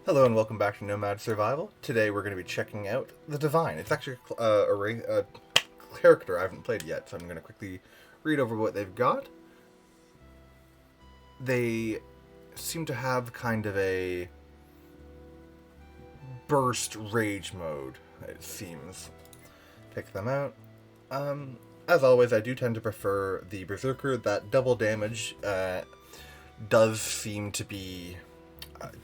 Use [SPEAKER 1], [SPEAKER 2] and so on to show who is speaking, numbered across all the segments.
[SPEAKER 1] Hello and welcome back to Nomad Survival. Today we're going to be checking out the Divine. It's actually a character I haven't played yet, so I'm going to quickly read over what they've got. They seem to have kind of a burst rage mode, it seems. Pick them out. As always, I do tend to prefer the Berserker. That double damage does seem to be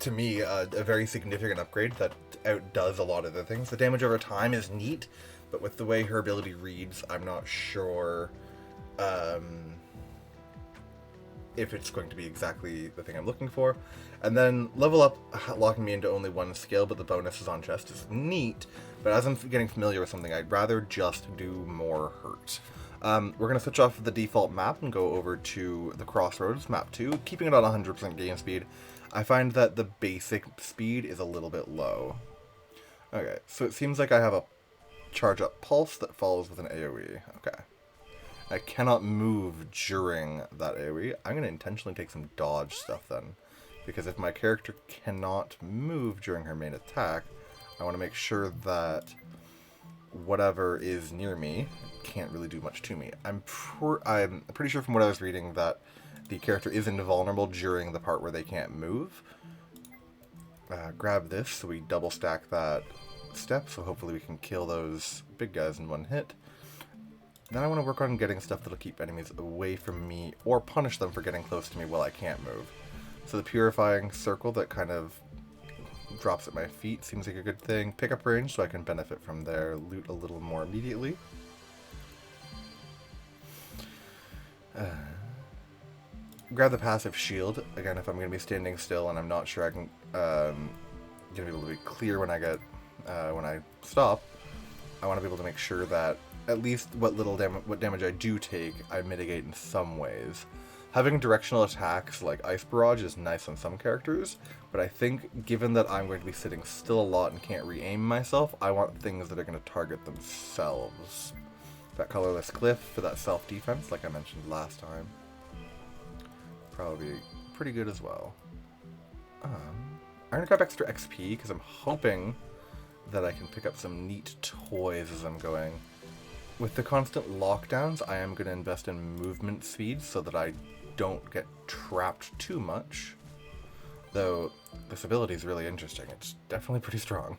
[SPEAKER 1] to me, a very significant upgrade that outdoes a lot of the things. The damage over time is neat, but with the way her ability reads, I'm not sure if it's going to be exactly the thing I'm looking for. And then level up, locking me into only one skill, but the bonuses on chest is neat. But as I'm getting familiar with something, I'd rather just do more hurt. We're going to switch off the default map and go over to the Crossroads, map 2, keeping it on 100% game speed. I find that the basic speed is a little bit low. Okay, so it seems like I have a charge up pulse that follows with an AoE. Okay. I cannot move during that AoE. I'm going to intentionally take some dodge stuff then. Because if my character cannot move during her main attack, I want to make sure that whatever is near me can't really do much to me. I'm pretty sure from what I was reading that the character is invulnerable during the part where they can't move. Grab this so we double stack that step, so hopefully we can kill those big guys in one hit. Then I want to work on getting stuff that'll keep enemies away from me or punish them for getting close to me while I can't move. So the purifying circle that kind of drops at my feet seems like a good thing. Pick up range so I can benefit from their loot a little more immediately. Grab the passive shield. Again, if I'm going to be standing still and I'm not sure I can going to be able to be clear when I get when I stop, I want to be able to make sure that at least what damage I do take, I mitigate in some ways. Having directional attacks like Ice Barrage is nice on some characters, but I think given that I'm going to be sitting still a lot and can't re-aim myself, I want things that are going to target themselves. That colorless glyph for that self-defense, like I mentioned last time. Probably pretty good as well. I'm going to grab extra XP because I'm hoping that I can pick up some neat toys as I'm going. With the constant lockdowns, I am going to invest in movement speed so that I don't get trapped too much. Though, this ability is really interesting. It's definitely pretty strong.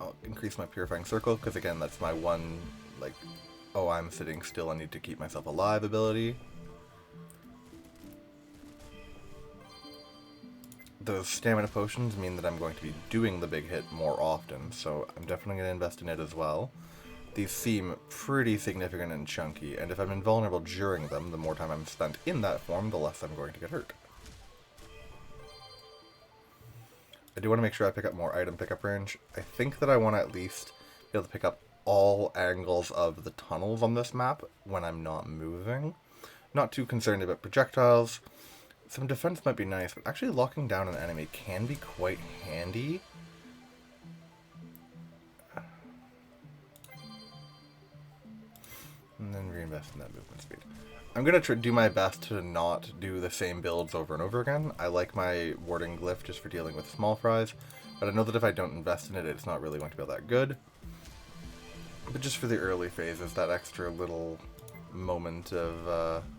[SPEAKER 1] I'll increase my purifying circle because, again, that's my one, like, oh, I'm sitting still, I need to keep myself alive ability. Those stamina potions mean that I'm going to be doing the big hit more often, so I'm definitely going to invest in it as well. These seem pretty significant and chunky, and if I'm invulnerable during them, the more time I'm spent in that form, the less I'm going to get hurt. I do want to make sure I pick up more item pickup range. I think that I want to at least be able to pick up all angles of the tunnels on this map when I'm not moving. Not too concerned about projectiles. Some defense might be nice, but actually locking down an enemy can be quite handy. And then reinvest in that movement speed. I'm going to do my best to not do the same builds over and over again. I like my warding glyph just for dealing with small fries, but I know that if I don't invest in it, it's not really going to be all that good. But just for the early phases, that extra little moment of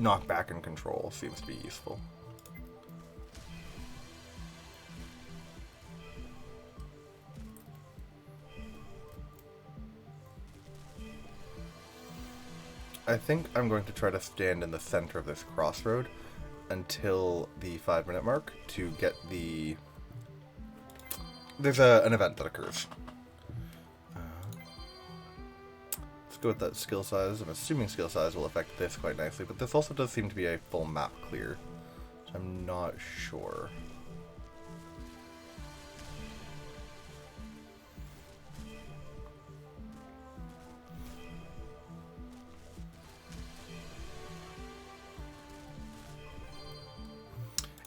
[SPEAKER 1] knockback and control seems to be useful. I think I'm going to try to stand in the center of this crossroad until the 5-minute mark to get the... There's an event that occurs. Let's go with that skill size. I'm assuming skill size will affect this quite nicely, but this also does seem to be a full map clear, so I'm not sure.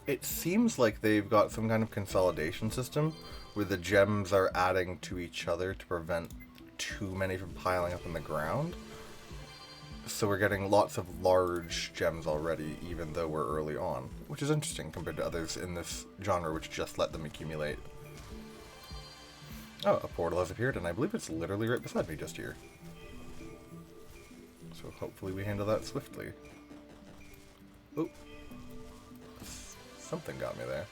[SPEAKER 1] It seems like they've got some kind of consolidation system where the gems are adding to each other to prevent too many from piling up in the ground. So we're getting lots of large gems already, even though we're early on, which is interesting compared to others in this genre which just let them accumulate. Oh, a portal has appeared, and I believe it's literally right beside me just here. So hopefully we handle that swiftly. Oh, something got me there.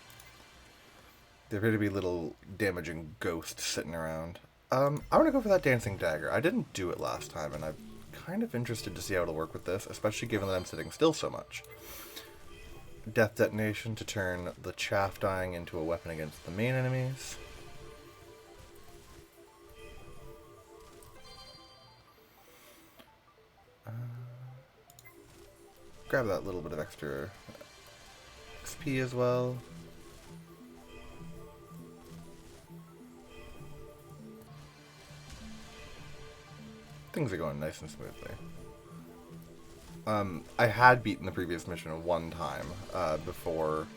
[SPEAKER 1] There appear to be little damaging ghosts sitting around. I want to go for that dancing dagger. I didn't do it last time, and I'm kind of interested to see how it'll work with this, especially given that I'm sitting still so much. Death detonation to turn the chaff dying into a weapon against the main enemies. Grab that little bit of extra XP as well. Things are going nice and smoothly. I had beaten the previous mission one time before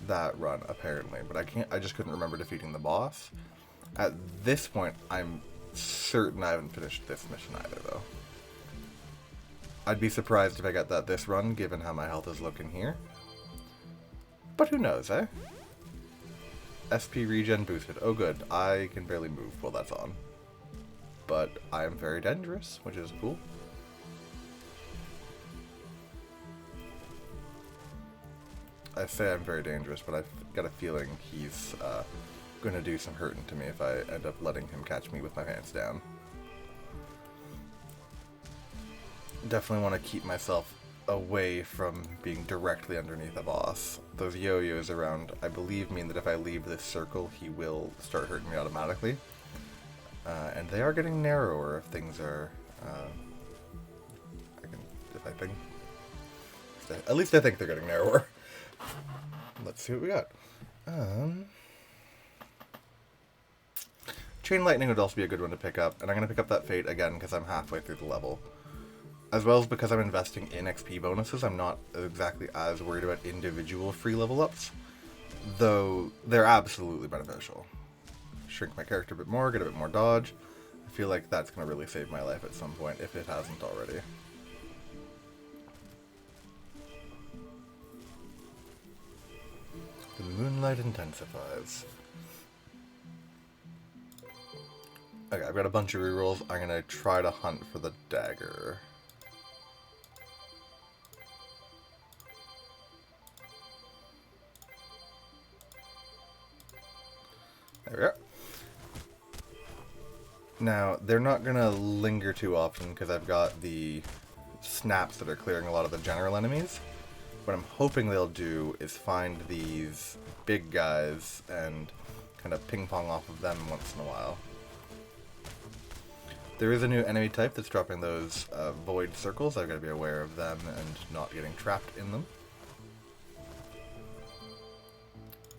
[SPEAKER 1] that run, apparently, but I just couldn't remember defeating the boss. At this point, I'm certain I haven't finished this mission either, though. I'd be surprised if I got that this run, given how my health is looking here. But who knows, eh? SP regen boosted. Oh good, I can barely move while that's on. But I am very dangerous, which is cool. I say I'm very dangerous, but I've got a feeling he's going to do some hurting to me if I end up letting him catch me with my pants down. Definitely want to keep myself away from being directly underneath a boss. Those yo-yos around, I believe, mean that if I leave this circle, he will start hurting me automatically. And they are getting narrower if things are, at least I think they're getting narrower. Let's see what we got. Chain Lightning would also be a good one to pick up, and I'm going to pick up that Fate again because I'm halfway through the level. As well as because I'm investing in XP bonuses, I'm not exactly as worried about individual free level ups, though they're absolutely beneficial. Shrink my character a bit more, get a bit more dodge. I feel like that's going to really save my life at some point, if it hasn't already. The moonlight intensifies. Okay, I've got a bunch of rerolls. I'm going to try to hunt for the dagger. There we go. Now, they're not going to linger too often because I've got the snaps that are clearing a lot of the general enemies. What I'm hoping they'll do is find these big guys and kind of ping-pong off of them once in a while. There is a new enemy type that's dropping those void circles. I've got to be aware of them and not getting trapped in them.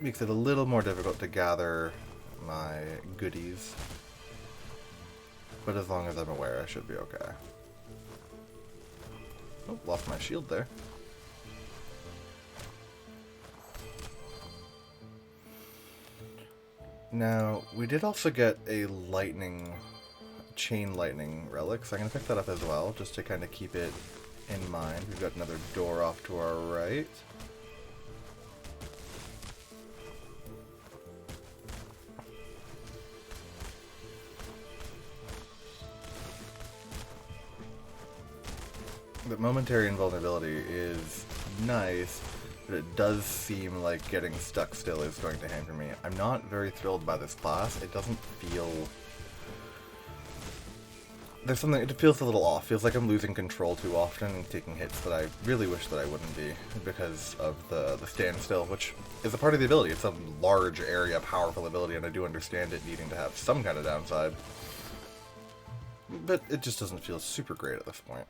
[SPEAKER 1] Makes it a little more difficult to gather my goodies. But as long as I'm aware, I should be okay. Oh, lost my shield there. Now, we did also get a chain lightning relic, so I'm going to pick that up as well, just to kind of keep it in mind. We've got another door off to our right. But momentary invulnerability is nice, but it does seem like getting stuck still is going to hamper me. I'm not very thrilled by this class. It doesn't feel... There's something... It feels a little off. Feels like I'm losing control too often and taking hits that I really wish that I wouldn't be because of the standstill, which is a part of the ability. It's a large area, powerful ability, and I do understand it needing to have some kind of downside. But it just doesn't feel super great at this point.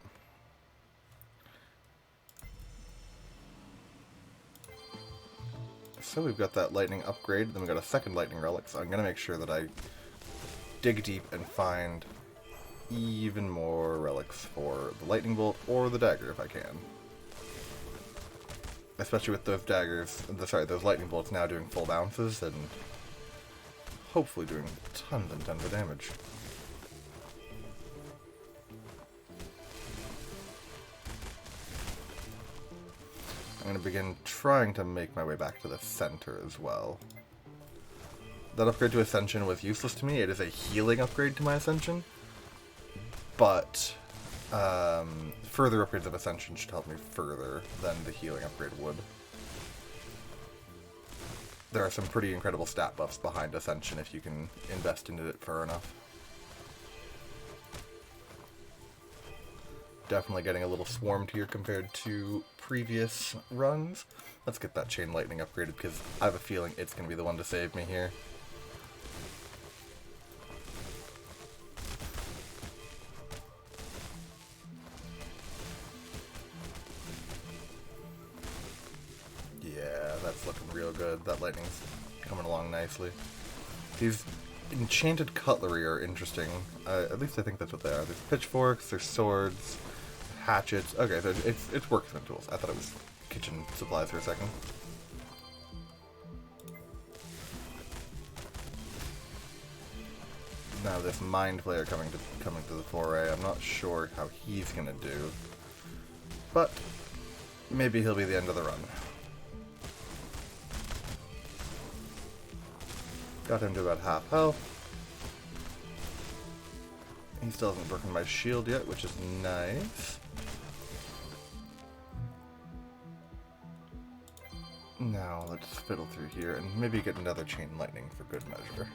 [SPEAKER 1] So we've got that lightning upgrade, then we've got a second lightning relic, so I'm going to make sure that I dig deep and find even more relics for the lightning bolt or the dagger if I can. Especially with those daggers, those lightning bolts now doing full bounces and hopefully doing tons and tons of damage. going to begin trying to make my way back to the center as well. That upgrade to Ascension was useless to me. It is a healing upgrade to my Ascension. But further upgrades of Ascension should help me further than the healing upgrade would. There are some pretty incredible stat buffs behind Ascension if you can invest into it far enough. Definitely getting a little swarmed here compared to previous runs. Let's get that Chain Lightning upgraded because I have a feeling it's going to be the one to save me here. Yeah, that's looking real good. That lightning's coming along nicely. These enchanted cutlery are interesting. At least I think that's what they are. There's pitchforks, there's swords, hatchets. Okay, so it's workman tools. I thought it was kitchen supplies for a second. Now this mind player coming to the foray. I'm not sure how he's gonna do, but maybe he'll be the end of the run. Got him to about half health. He still hasn't broken my shield yet, which is nice. Now let's fiddle through here and maybe get another Chain Lightning for good measure.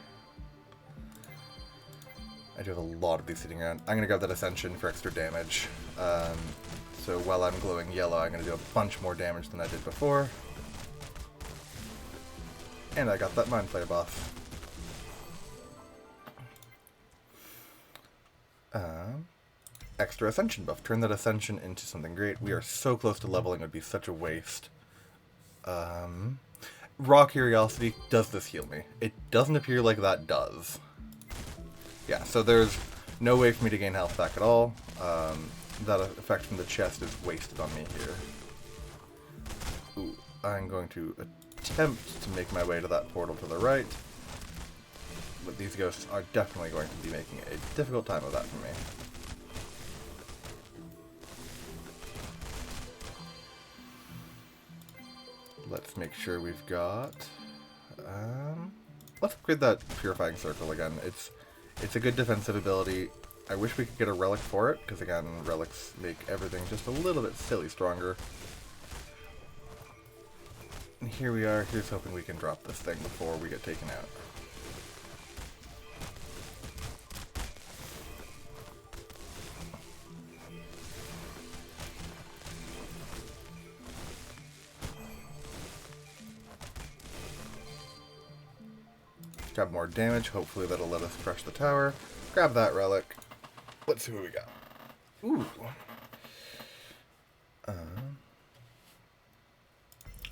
[SPEAKER 1] I do have a lot of these sitting around. I'm going to grab that Ascension for extra damage. So while I'm glowing yellow, I'm going to do a bunch more damage than I did before. And I got that Mind Flayer buff. Extra Ascension buff. Turn that Ascension into something great. We are so close to leveling, it would be such a waste. Raw Curiosity, does this heal me? It doesn't appear like that does. Yeah, so there's no way for me to gain health back at all. That effect from the chest is wasted on me here. Ooh, I'm going to attempt to make my way to that portal to the right. But these ghosts are definitely going to be making a difficult time of that for me. Let's make sure we've got... let's upgrade that Purifying Circle again. It's a good defensive ability. I wish we could get a relic for it, because again, relics make everything just a little bit silly stronger. And here we are. Here's hoping we can drop this thing before we get taken out. Grab more damage, hopefully that'll let us crush the tower. Grab that relic. Let's see what we got. Ooh.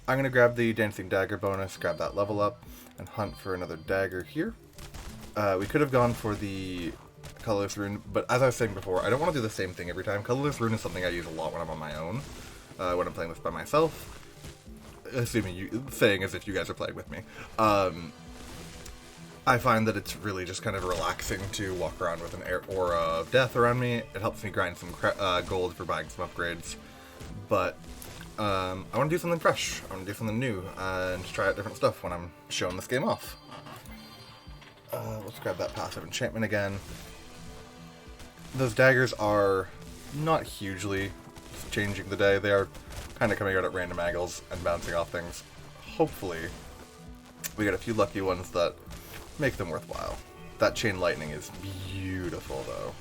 [SPEAKER 1] I'm going to grab the Dancing Dagger bonus, grab that level up, and hunt for another dagger here. We could have gone for the Colorless Rune, but as I was saying before, I don't want to do the same thing every time. Colorless Rune is something I use a lot when I'm on my own, when I'm playing this by myself. Assuming you, saying as if you guys are playing with me. I find that it's really just kind of relaxing to walk around with an aura of death around me. It helps me grind some gold for buying some upgrades. But I want to do something fresh. I want to do something new and try out different stuff when I'm showing this game off. Let's grab that passive enchantment again. Those daggers are not hugely changing the day. They are kind of coming out at random angles and bouncing off things. Hopefully, we get a few lucky ones that make them worthwhile. That Chain Lightning is beautiful, though.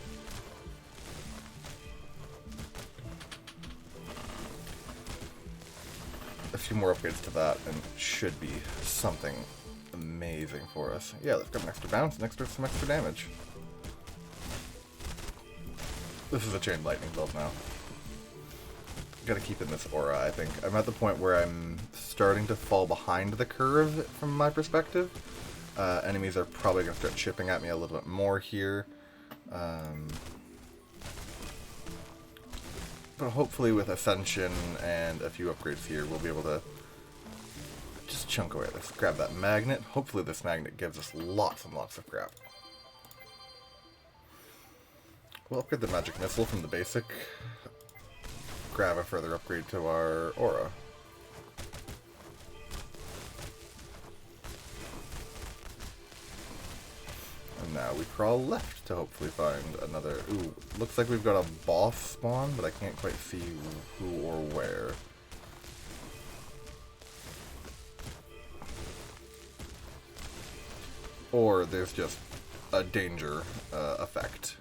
[SPEAKER 1] A few more upgrades to that, and it should be something amazing for us. Yeah, let's grab an extra bounce and some extra damage. This is a Chain Lightning build now. Gotta keep in this aura, I think. I'm at the point where I'm starting to fall behind the curve from my perspective. Enemies are probably going to start chipping at me a little bit more here. But hopefully with Ascension and a few upgrades here, we'll be able to just chunk away. Let's grab that magnet. Hopefully this magnet gives us lots and lots of crap. We'll upgrade the magic missile from the basic. Grab a further upgrade to our aura. now we crawl left to hopefully find another... Ooh, looks like we've got a boss spawn, but I can't quite see who or where. Or there's just a danger effect.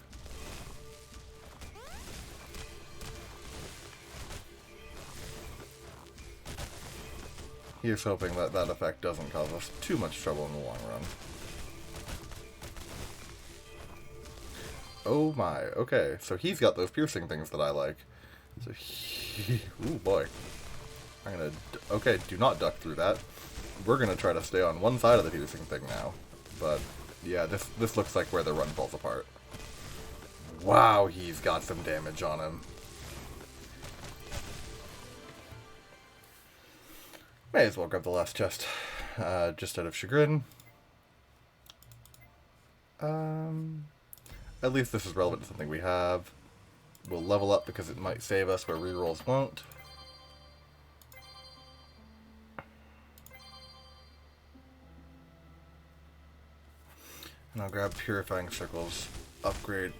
[SPEAKER 1] Here's hoping that that effect doesn't cause us too much trouble in the long run. Oh my, okay, so he's got those piercing things that I like. So ooh boy. I'm gonna, okay, do not duck through that. We're gonna try to stay on one side of the piercing thing now. But, yeah, this looks like where the run falls apart. Wow, he's got some damage on him. May as well grab the last chest, just out of chagrin. At least this is relevant to something we have. We'll level up because it might save us where rerolls won't. And I'll grab Purifying Circles, upgrade.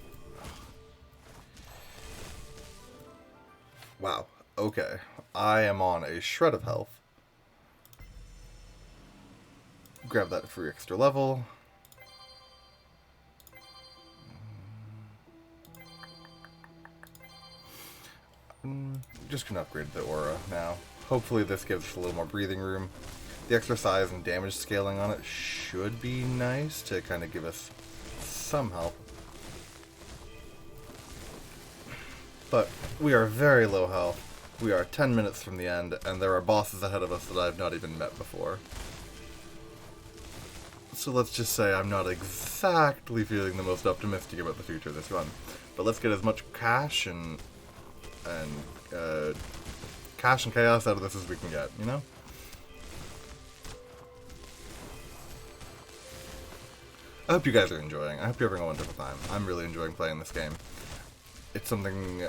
[SPEAKER 1] Wow, okay. I am on a shred of health. Grab that for extra level. Just gonna upgrade the aura now. Hopefully this gives us a little more breathing room. The extra size and damage scaling on it should be nice to kind of give us some help. But we are very low health. We are 10 minutes from the end, and there are bosses ahead of us that I've not even met before. So let's just say I'm not exactly feeling the most optimistic about the future of this run. But let's get as much cash and chaos out of this as we can get, you know? I hope you guys are enjoying. I hope you're having a wonderful time. I'm really enjoying playing this game. It's something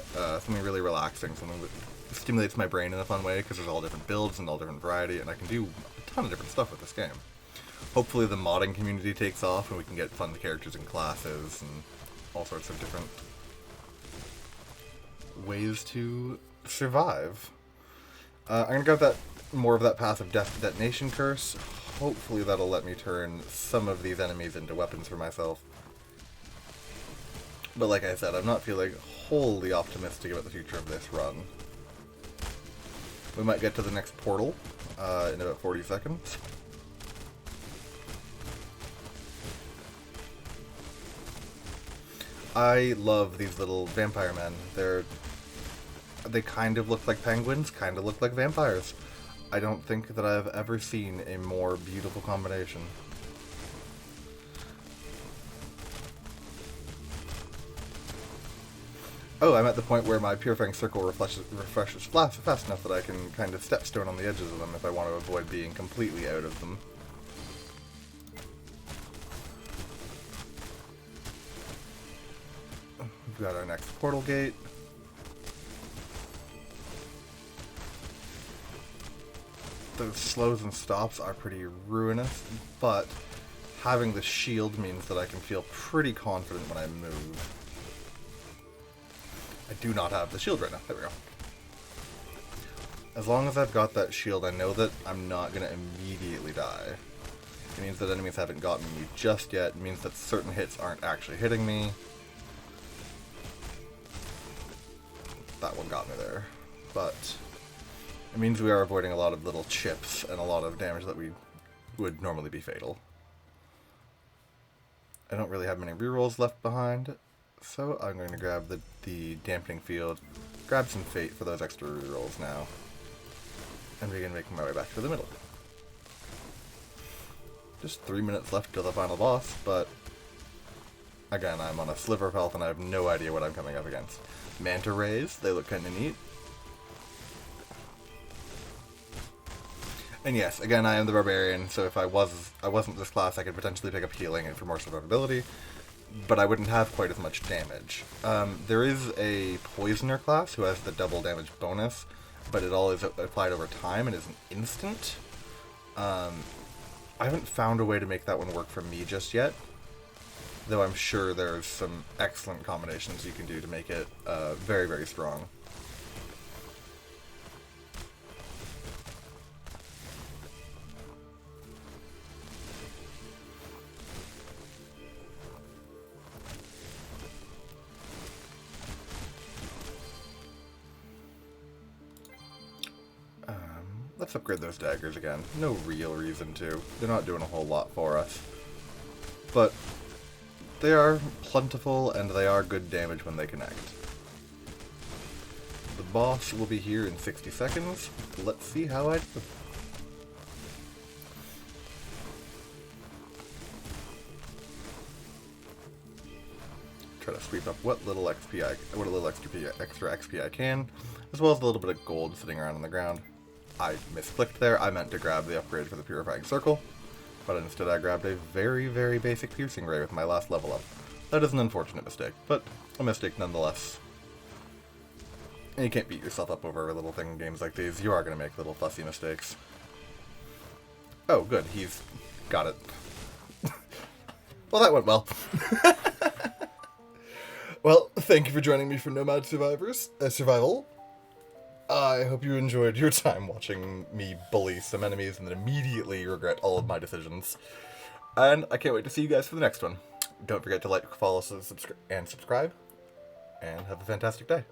[SPEAKER 1] really relaxing, something that stimulates my brain in a fun way, because there's all different builds and all different variety, and I can do a ton of different stuff with this game. Hopefully the modding community takes off, and we can get fun characters and classes, and all sorts of different ways to survive. I'm gonna grab more of that passive detonation curse. Hopefully that'll let me turn some of these enemies into weapons for myself. But like I said, I'm not feeling wholly optimistic about the future of this run. We might get to the next portal in about 40 seconds. I love these little vampire men. They kind of look like penguins, kind of look like vampires. I don't think that I've ever seen a more beautiful combination. Oh, I'm at the point where my Purifying Circle refreshes fast enough that I can kind of stepstone on the edges of them if I want to avoid being completely out of them. We've got our next portal gate. Those slows and stops are pretty ruinous, but having the shield means that I can feel pretty confident when I move. I do not have the shield right now. There we go. As long as I've got that shield, I know that I'm not going to immediately die. It means that enemies haven't gotten me just yet. It means that certain hits aren't actually hitting me. That one got me there. But it means we are avoiding a lot of little chips and a lot of damage that would normally be fatal. I don't really have many rerolls left behind, so I'm going to grab the dampening field, grab some fate for those extra rerolls now, and begin making my way back to the middle. Just 3 minutes left till the final boss, but again, I'm on a sliver of health and I have no idea what I'm coming up against. Manta rays, they look kind of neat. And yes, again, I am the barbarian, so if I wasn't this class, I could potentially pick up healing and for more survivability, but I wouldn't have quite as much damage. There is a poisoner class who has the double damage bonus, but it all is applied over time and is an instant. I haven't found a way to make that one work for me just yet. though I'm sure there's some excellent combinations you can do to make it very, very strong. Let's upgrade those daggers again. No real reason to. They're not doing a whole lot for us. But they are plentiful, and they are good damage when they connect. The boss will be here in 60 seconds. Let's see how I do. Try to sweep up what little extra XP I can, as well as a little bit of gold sitting around on the ground. I misclicked there. I meant to grab the upgrade for the Purifying Circle, but instead I grabbed a very, very basic Piercing Ray with my last level up. That is an unfortunate mistake, but a mistake nonetheless. And you can't beat yourself up over a little thing in games like these. You are going to make little fussy mistakes. Oh, good. He's got it. Well, that went well. Well, thank you for joining me for Nomad Survivors, Survival. I hope you enjoyed your time watching me bully some enemies and then immediately regret all of my decisions. And I can't wait to see you guys for the next one. Don't forget to like, follow, and subscribe. And have a fantastic day.